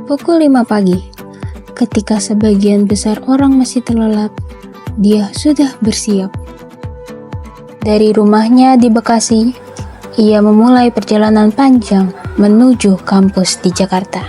Pukul 5 pagi, ketika sebagian besar orang masih terlelap, dia sudah bersiap. Dari rumahnya di Bekasi, ia memulai perjalanan panjang menuju kampus di Jakarta.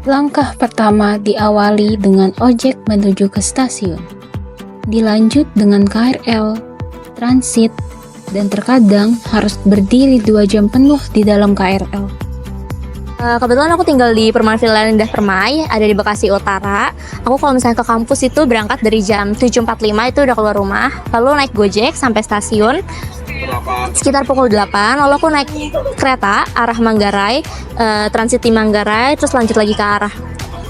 Langkah pertama diawali dengan ojek menuju ke stasiun. Dilanjut dengan KRL, transit, dan terkadang harus berdiri 2 jam penuh di dalam KRL. Kebetulan aku tinggal di Perumahan Villa Indah Permai, ada di Bekasi Utara. Aku kalau misalnya ke kampus itu berangkat dari jam 7.45 itu udah keluar rumah, lalu naik Gojek sampai stasiun sekitar pukul 8, lalu aku naik kereta arah Manggarai, transit di Manggarai, terus lanjut lagi ke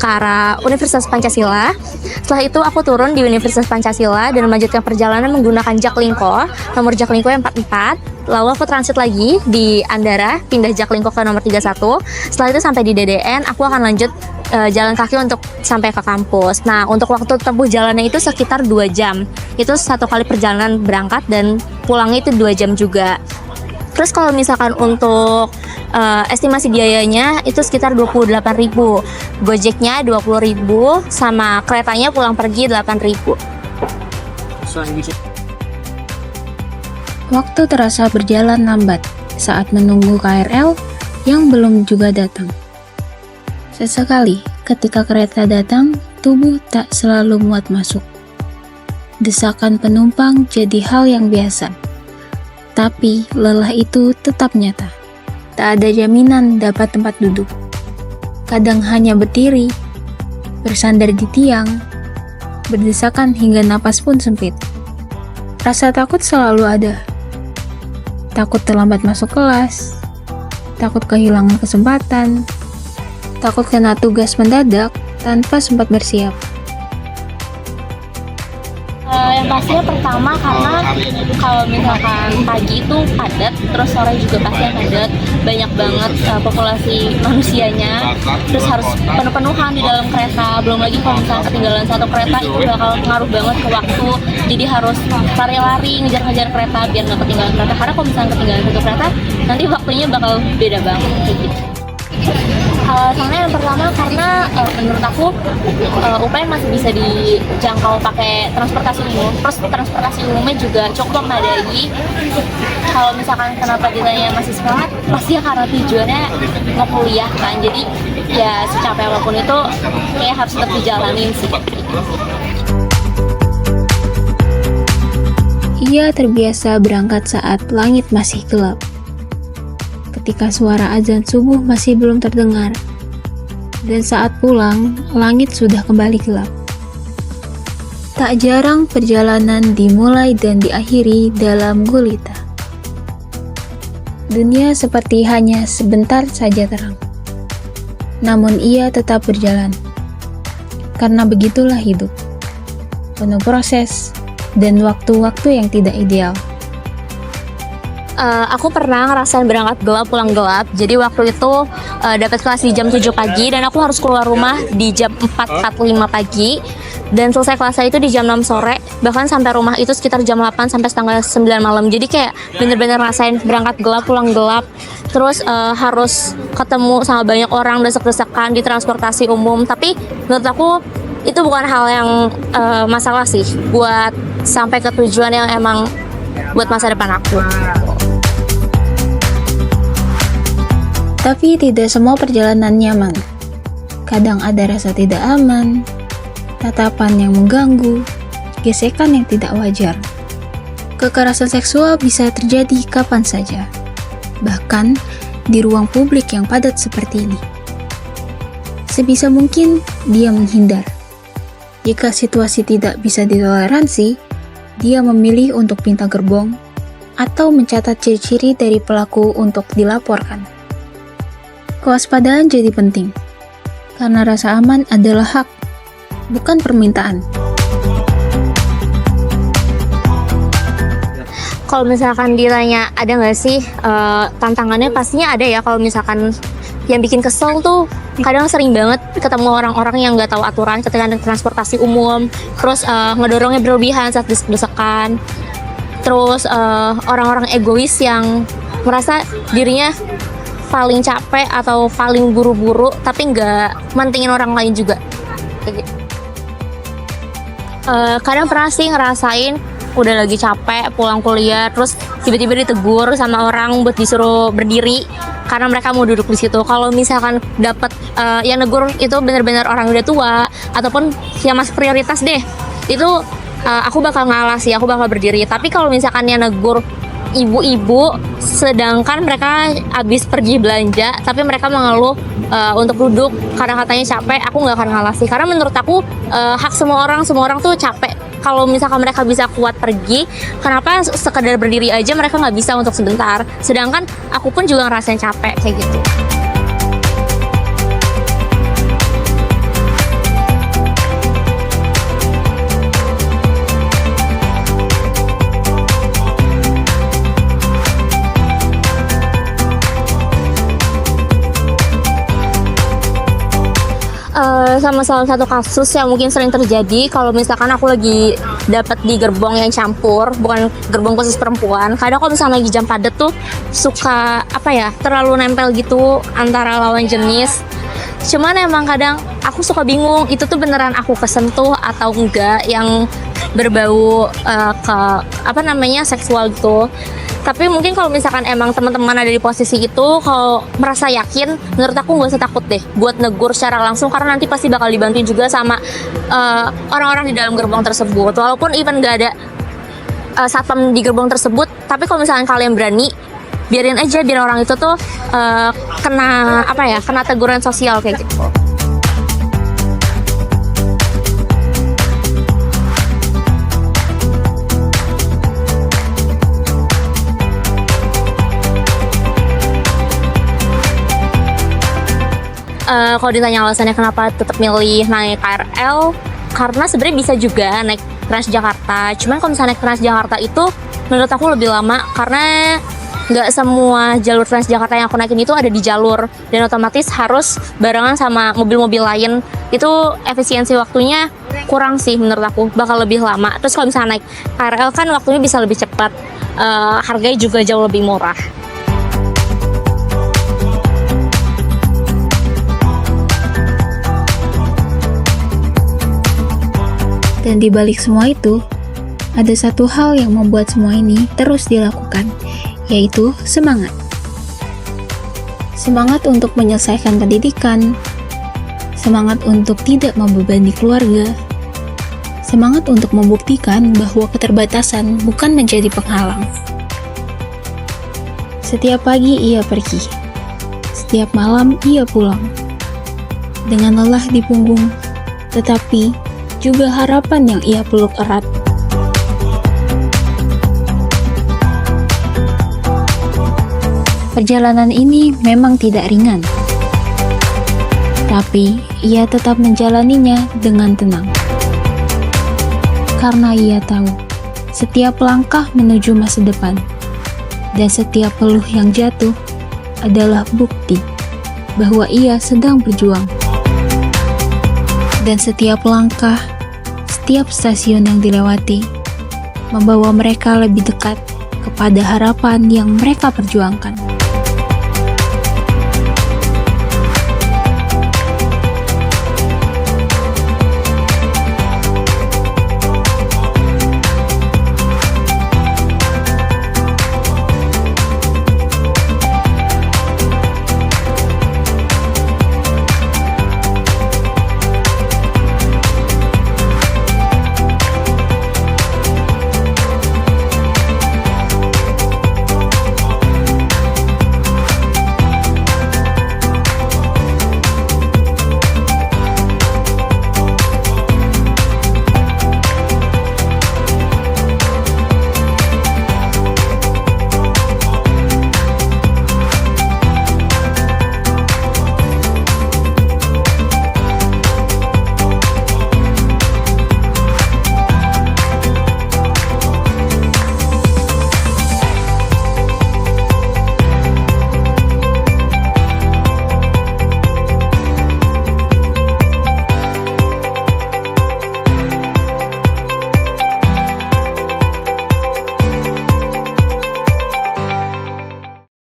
arah Universitas Pancasila. Setelah itu aku turun di Universitas Pancasila dan melanjutkan perjalanan menggunakan Jaklingko, nomor Jaklingko yang 44. Lalu aku transit lagi di Andara, pindah Jaklingko ke nomor 31. Setelah itu sampai di DDN, aku akan lanjut jalan kaki untuk sampai ke kampus. Nah, untuk waktu tempuh jalannya itu sekitar 2 jam. Itu satu kali perjalanan berangkat dan pulangnya itu 2 jam juga. Terus kalau misalkan untuk estimasi biayanya itu sekitar 28.000. Gojeknya 20.000 sama keretanya pulang pergi 8.000. Waktu terasa berjalan lambat saat menunggu KRL yang belum juga datang. Sesekali ketika kereta datang, tubuh tak selalu muat masuk. Desakan penumpang jadi hal yang biasa. Tapi lelah itu tetap nyata. Tak ada jaminan dapat tempat duduk. Kadang hanya berdiri, bersandar di tiang, berdesakan hingga napas pun sempit. Rasa takut selalu ada. Takut terlambat masuk kelas, takut kehilangan kesempatan, takut kena tugas mendadak tanpa sempat bersiap. Yang pastinya pertama karena kalau misalkan pagi itu padat, terus sore juga pasti padat, banyak banget populasi manusianya, terus harus penuh-penuhan di dalam kereta, belum lagi kalau misalkan ketinggalan satu kereta itu bakal ngaruh banget ke waktu, jadi harus lari-lari ngejar-ngejar kereta biar nggak ketinggalan kereta, karena kalau misalkan ketinggalan satu kereta nanti waktunya bakal beda banget kayak gitu. Alasannya yang pertama karena menurut aku UPN masih bisa dijangkau pakai transportasi umum, terus transportasi umumnya juga cukup memadai. Kalau misalkan kenapa ditanya masih semangat, pasti ya karena tujuannya mau kuliah kan, jadi ya secapek apapun itu kayak harus tetap dijalanin sih. Ia terbiasa berangkat saat langit masih gelap. Ketika suara azan subuh masih belum terdengar, dan saat pulang, langit sudah kembali gelap. Tak jarang perjalanan dimulai dan diakhiri dalam gulita. Dunia seperti hanya sebentar saja terang. Namun ia tetap berjalan. Karena begitulah hidup. Penuh proses dan waktu-waktu yang tidak ideal. Aku pernah ngerasain berangkat gelap pulang gelap. Jadi waktu itu dapat kelas di jam 7 pagi dan aku harus keluar rumah di jam 4.45 pagi dan selesai kelasnya itu di jam 6 sore, bahkan sampai rumah itu sekitar jam 8 sampai setengah 9 malam. Jadi kayak bener-bener rasain berangkat gelap pulang gelap, terus harus ketemu sama banyak orang, desek-desekan di transportasi umum. Tapi menurut aku itu bukan hal yang masalah sih buat sampai ke tujuan yang emang buat masa depan aku. Tapi tidak semua perjalanan nyaman. Kadang ada rasa tidak aman, tatapan yang mengganggu, gesekan yang tidak wajar. Kekerasan seksual bisa terjadi kapan saja, bahkan di ruang publik yang padat seperti ini. Sebisa mungkin dia menghindar. Jika situasi tidak bisa ditoleransi, dia memilih untuk pinta gerbong atau mencatat ciri-ciri dari pelaku untuk dilaporkan. Kewaspadaan jadi penting, karena rasa aman adalah hak, bukan permintaan. Kalau misalkan ditanya ada nggak sih tantangannya, pastinya ada ya. Kalau misalkan yang bikin kesel tuh kadang sering banget ketemu orang-orang yang nggak tahu aturan ketika naik transportasi umum, terus ngedorongnya berlebihan saat desek-desekan, terus orang-orang egois yang merasa dirinya paling capek atau paling buru-buru tapi nggak mentingin orang lain juga. Kayak gitu. Kadang pernah sih ngerasain udah lagi capek pulang kuliah, terus tiba-tiba ditegur sama orang buat disuruh berdiri karena mereka mau duduk di situ. Kalau misalkan dapat yang negur itu benar-benar orang udah tua ataupun yang masuk prioritas deh, itu aku bakal ngalah sih, aku bakal berdiri. Tapi kalau misalkan yang negur ibu-ibu sedangkan mereka habis pergi belanja tapi mereka mengeluh untuk duduk karena katanya capek, aku nggak akan ngalah sih, karena menurut aku hak semua orang tuh capek. Kalau misalkan mereka bisa kuat pergi, kenapa sekedar berdiri aja mereka nggak bisa untuk sebentar, sedangkan aku pun juga ngerasain capek kayak gitu. Sama salah satu kasus yang mungkin sering terjadi, kalau misalkan aku lagi dapat di gerbong yang campur, bukan gerbong khusus perempuan. Kadang kalau misalnya lagi jam padat tuh suka terlalu nempel gitu antara lawan jenis. Cuman emang kadang aku suka bingung, itu tuh beneran aku kesentuh atau enggak yang berbau ke seksual gitu. Tapi mungkin kalau misalkan emang teman-teman ada di posisi itu, kalau merasa yakin, menurut aku nggak usah takut deh buat negur secara langsung, karena nanti pasti bakal dibantu juga sama orang-orang di dalam gerbong tersebut. Walaupun even nggak ada satpam di gerbong tersebut, tapi kalau misalkan kalian berani, biarin aja, biar orang itu tuh kena teguran sosial kayak gitu. Kalau ditanya alasannya kenapa tetap milih naik KRL, karena sebenarnya bisa juga naik Transjakarta. Cuman kalau misalnya naik Transjakarta itu menurut aku lebih lama, karena nggak semua jalur Transjakarta yang aku naikin itu ada di jalur, dan otomatis harus barengan sama mobil-mobil lain. Itu efisiensi waktunya kurang sih menurut aku, bakal lebih lama. Terus kalau misalnya naik KRL kan waktunya bisa lebih cepat, harganya juga jauh lebih murah. Dan di balik semua itu, ada satu hal yang membuat semua ini terus dilakukan, yaitu semangat. Semangat untuk menyelesaikan pendidikan, semangat untuk tidak membebani keluarga, semangat untuk membuktikan bahwa keterbatasan bukan menjadi penghalang. Setiap pagi ia pergi, setiap malam ia pulang, dengan lelah di punggung, tetapi juga harapan yang ia peluk erat. Perjalanan ini memang tidak ringan, tapi ia tetap menjalaninya dengan tenang. Karena ia tahu, setiap langkah menuju masa depan, dan setiap peluh yang jatuh adalah bukti bahwa ia sedang berjuang. Dan setiap langkah, setiap stasiun yang dilewati, membawa mereka lebih dekat kepada harapan yang mereka perjuangkan.